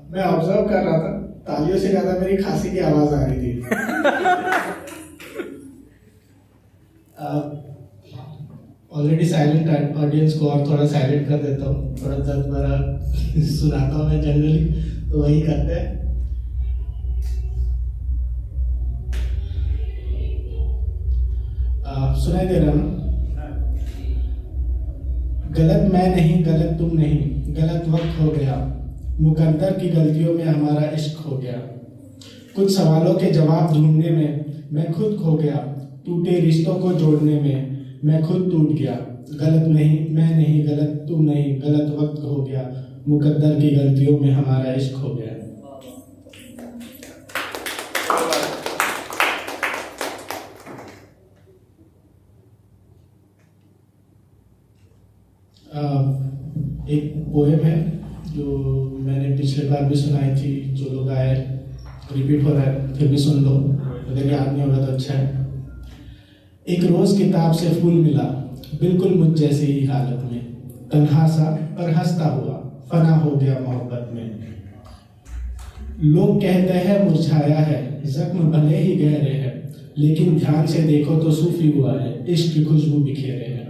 मैं ऑब्जर्व कर रहा था, तालियों से ज्यादा मेरी खांसी की आवाज आ रही थी। ऑलरेडी साइलेंट ऑडियंस को और थोड़ा साइलेंट कर देता हूँ, थोड़ा दर्द भरा सुनाता हूँ मैं जनरली, तो वही करते हैं। सुनाई दे रहा ना? गलत मैं नहीं, गलत तुम नहीं, गलत वक्त हो गया, मुकद्दर की गलतियों में हमारा इश्क हो गया। कुछ सवालों के जवाब ढूंढने में मैं खुद खो गया, टूटे रिश्तों को जोड़ने में मैं खुद टूट गया। गलत नहीं, मैं नहीं, गलत तुम नहीं, गलत वक्त हो गया, मुकद्दर की गलतियों में हमारा इश्क हो गया। एक पोएम है जो मैंने पिछले बार भी सुनाई थी, जो लोग आए, रिपीट हो रहा है, फिर भी सुन लो, अगर याद नहीं होगा तो अच्छा है। एक रोज किताब से फूल मिला, बिल्कुल मुझ जैसी ही हालत में, तन्हा सा पर हंसता हुआ, फना हो गया मोहब्बत में। लोग कहते हैं मुरझाया है, जख्म भले ही गहरे हैं, लेकिन ध्यान से देखो तो सूफी हुआ है, इश्क की खुशबू बिखेरे हैं।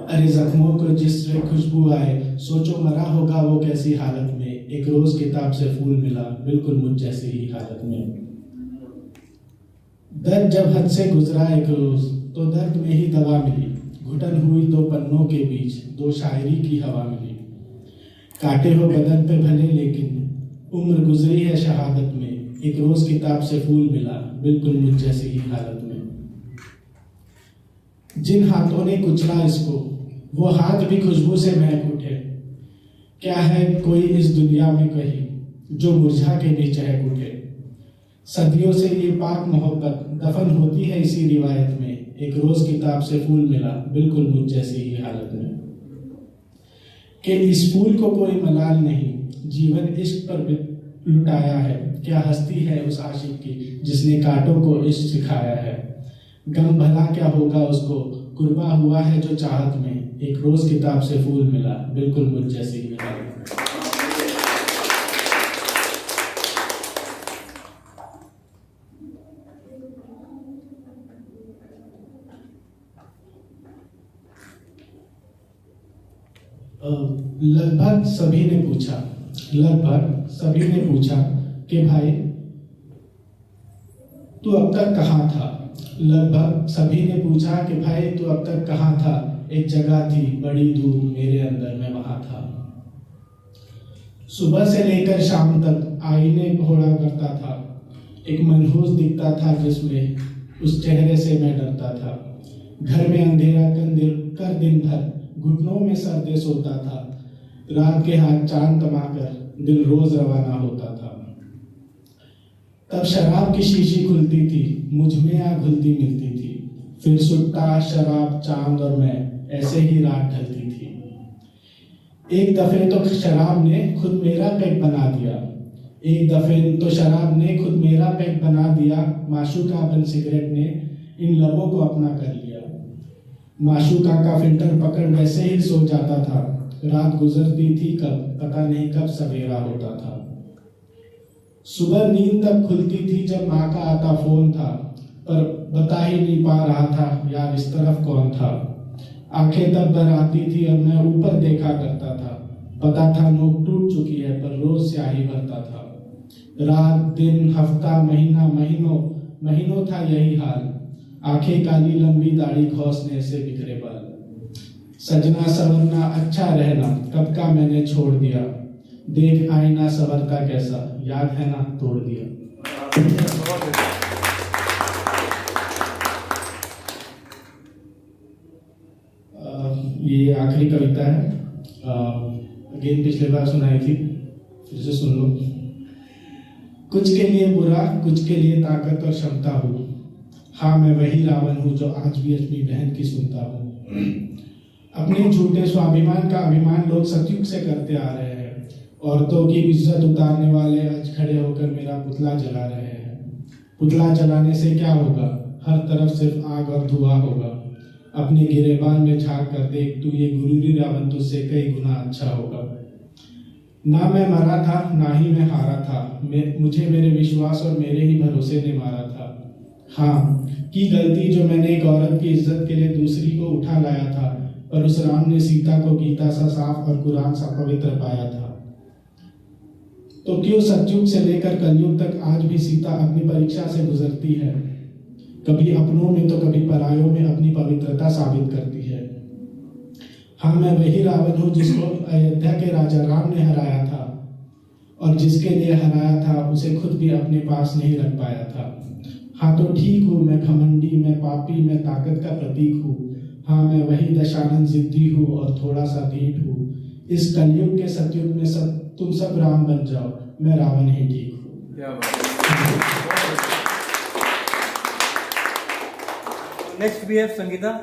अरे जख्मों को जिससे खुशबू आए, सोचो मरा होगा वो कैसी हालत में। एक रोज किताब से फूल मिला, बिल्कुल मुझ जैसी ही हालत में। दर्द जब हद से गुजरा एक रोज, तो दर्द में ही दवा मिली, घुटन हुई दो पन्नों के बीच, दो शायरी की हवा मिली। काटे हो बदन पे भले लेकिन उम्र गुजरी है शहादत में, एक रोज किताब से फूल मिला, बिल्कुल मुझ जैसी ही हालत में। जिन हाथों ने कुचला इसको, वो हाथ भी खुशबू से महक उठे। क्या है कोई इस दुनिया में कहीं, जो मुरझा के भी चहक उठे। सदियों से ये पाक मोहब्बत दफन होती है इसी रिवायत में, एक रोज किताब से फूल मिला, बिल्कुल मुझ जैसी ही हालत में। कि इस फूल को कोई मलाल नहीं, जीवन इश्क पर लुटाया है। क्या हस्ती है उस आशिक की, जिसने कांटों को इश्क सिखाया है। गम भला क्या होगा उसको, कुर्बा हुआ है जो चाहत में, एक रोज किताब से फूल मिला, बिल्कुल मुझ जैसी ही हालत में। लगभग सभी ने पूछा कि भाई तू अब तक कहाँ था। लगभग सभी ने पूछा कि भाई तू अब तक कहाँ था। एक जगह थी बड़ी दूर मेरे अंदर, मैं वहां था। सुबह से लेकर शाम तक आईने घोड़ा करता था, एक मनहूस दिखता था जिसमें, उस चेहरे से मैं डरता था। घर में अंधेरा कर दिन भर घुटनों में सर्दे सोता था। रात के हाथ चांद तमाकर दिल रोज रवाना होता था। तब शराब की शीशी खुलती थी, मुझ में आग घुलती मिलती थी। फिर सुट्टा, शराब, चांद और मैं, ऐसे ही रात ढलती थी। एक दफे तो शराब ने खुद मेरा पैक बना दिया। माशूका बन सिगरेट ने इन लबों को अपना कर लिया। माशूका का फिल्टर पकड़ वैसे ही सो जाता था। रात गुजरती थी कब, पता नहीं कब सवेरा होता था। सुबह नींद तब खुलती थी जब माँ का आता फोन था, पर बता ही नहीं पा रहा था यार इस तरफ कौन था। आंखें तब भर आती थी और मैं ऊपर देखा करता था। पता था नोक टूट चुकी है, पर रोज स्याही भरता था। रात, दिन, हफ्ता, महीना, महीनों था यही हाल। आंखें काली, लंबी दाढ़ी, घोंसने से बिखरे बाल। सजना सवरना, अच्छा रहना, कब का मैंने छोड़ दिया। देख आईना संवरता कैसा, याद है ना तोड़ दिया। ये आखिरी कविता है। अगेन पिछले बार सुनाई थी, फिर से सुन लो। कुछ के लिए बुरा, कुछ के लिए ताकत और क्षमता हूँ। हाँ मैं वही रावण हूँ जो आज भी अपनी बहन की सुनता हूँ। अपने झूठे स्वाभिमान का अभिमान लोग सतयुग से करते आ रहे हैं। औरतों की इज्जत उतारने वाले आज खड़े होकर मेरा पुतला जला रहे हैं। पुतला जलाने से क्या होगा, हर तरफ सिर्फ आग और धुआं होगा। अपने गिरेबान में झांक कर देख, तू ये गुरूरी रावण तुझसे कई गुना अच्छा होगा। ना मैं मरा था ना ही मैं हारा था, मुझे मेरे विश्वास और मेरे ही भरोसे ने मारा था। हाँ, की गलती जो मैंने एक औरत की इज्जत के लिए दूसरी को उठा लाया था, पर उस राम ने सीता को गीता सा साफ और कुरान सा पवित्र पाया था। तो क्यों सतयुग से लेकर कलयुग तक आज भी सीता अग्नि परीक्षा से गुजरती है, कभी अपनों में तो कभी परायों में अपनी पवित्रता साबित करती है। हाँ, मैं वही रावण हूँ जिसको अयोध्या के राजा राम ने हराया था, और जिसके लिए हराया था उसे खुद भी अपने पास नहीं रख पाया था। हाँ, तो ठीक हूँ, मैं घमंडी, मैं पापी, मैं ताकत का प्रतीक हूँ। हाँ, मैं वही दशानंद जिद्दी हूँ और थोड़ा सा ढीठ हूँ। इस कलयुग के सतयुग में तुम सब राम बन जाओ, मैं रावण ही ठीक हूँ। नेक्स्ट भी है संगीता।